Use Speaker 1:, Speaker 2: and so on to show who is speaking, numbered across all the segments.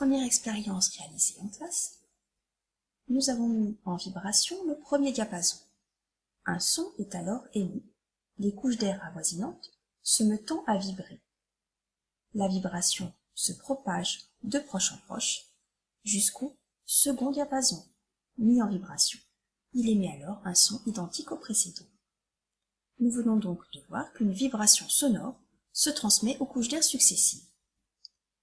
Speaker 1: première expérience réalisée en classe, nous avons mis en vibration le premier diapason. Un son est alors émis, les couches d'air avoisinantes se mettant à vibrer. La vibration se propage de proche en proche jusqu'au second diapason, mis en vibration. Il émet alors un son identique au précédent. Nous venons donc de voir qu'une vibration sonore se transmet aux couches d'air successives.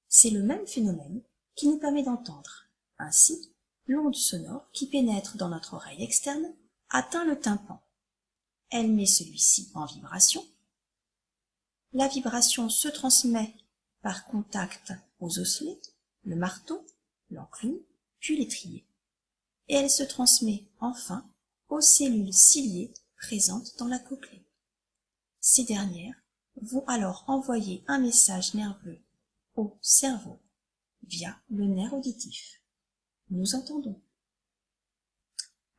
Speaker 1: C'est le même phénomène qui nous permet d'entendre. Ainsi, l'onde sonore qui pénètre dans notre oreille externe atteint le tympan. Elle met celui-ci en vibration. La vibration se transmet par contact aux osselets, le marteau, l'enclume, puis l'étrier. Et elle se transmet enfin aux cellules ciliées présentes dans la cochlée. Ces dernières vont alors envoyer un message nerveux au cerveau via le nerf auditif. Nous entendons.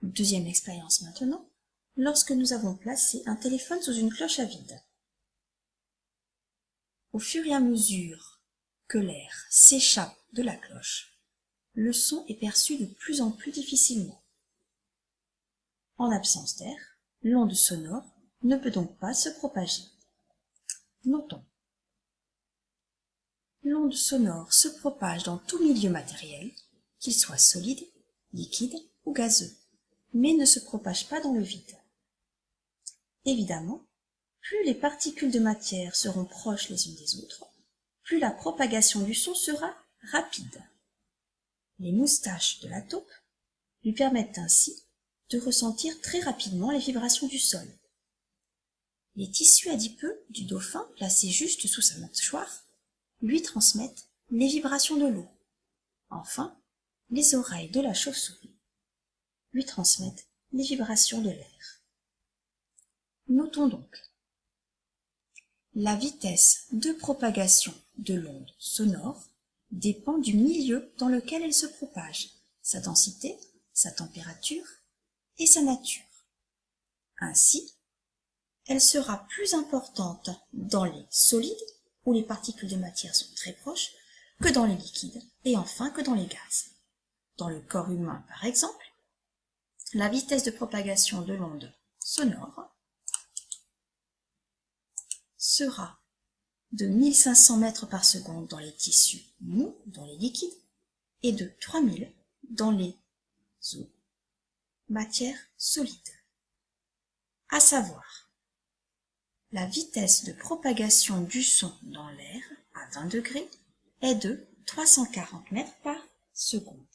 Speaker 1: Deuxième expérience maintenant, lorsque nous avons placé un téléphone sous une cloche à vide. Au fur et à mesure que l'air s'échappe de la cloche, le son est perçu de plus en plus difficilement. En absence d'air, l'onde sonore ne peut donc pas se propager. Notons. L'onde sonore se propage dans tout milieu matériel, qu'il soit solide, liquide ou gazeux, mais ne se propage pas dans le vide. Évidemment, plus les particules de matière seront proches les unes des autres, plus la propagation du son sera rapide. Les moustaches de la taupe lui permettent ainsi de ressentir très rapidement les vibrations du sol. Les tissus adipeux du dauphin, placés juste sous sa mâchoire, lui transmettent les vibrations de l'eau. Enfin, les oreilles de la chauve-souris lui transmettent les vibrations de l'air. Notons donc. La vitesse de propagation de l'onde sonore dépend du milieu dans lequel elle se propage, sa densité, sa température et sa nature. Ainsi, elle sera plus importante dans les solides, où les particules de matière sont très proches, que dans les liquides, et enfin que dans les gaz. Dans le corps humain, par exemple, la vitesse de propagation de l'onde sonore sera de 1500 mètres par seconde dans les tissus mous, dans les liquides, et de 3000 dans les eaux, matières solides. À savoir, la vitesse de propagation du son dans l'air à 20 degrés est de 340 mètres par seconde.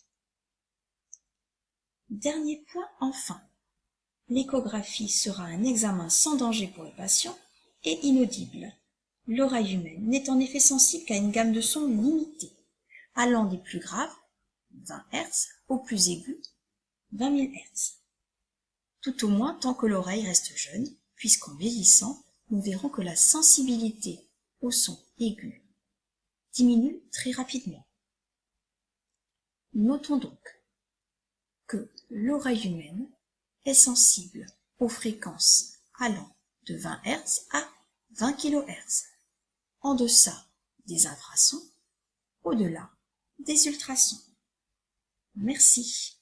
Speaker 1: Dernier point enfin, l'échographie sera un examen sans danger pour le patient et inaudible. L'oreille humaine n'est en effet sensible qu'à une gamme de sons limitée, allant des plus graves, 20 Hz, aux plus aigus, 20 000 Hz. Tout au moins tant que l'oreille reste jeune, puisqu'en vieillissant, nous verrons que la sensibilité au son aigu diminue très rapidement. Notons donc que l'oreille humaine est sensible aux fréquences allant de 20 Hz à 20 kHz, en deçà des infrasons, au-delà des ultrasons. Merci.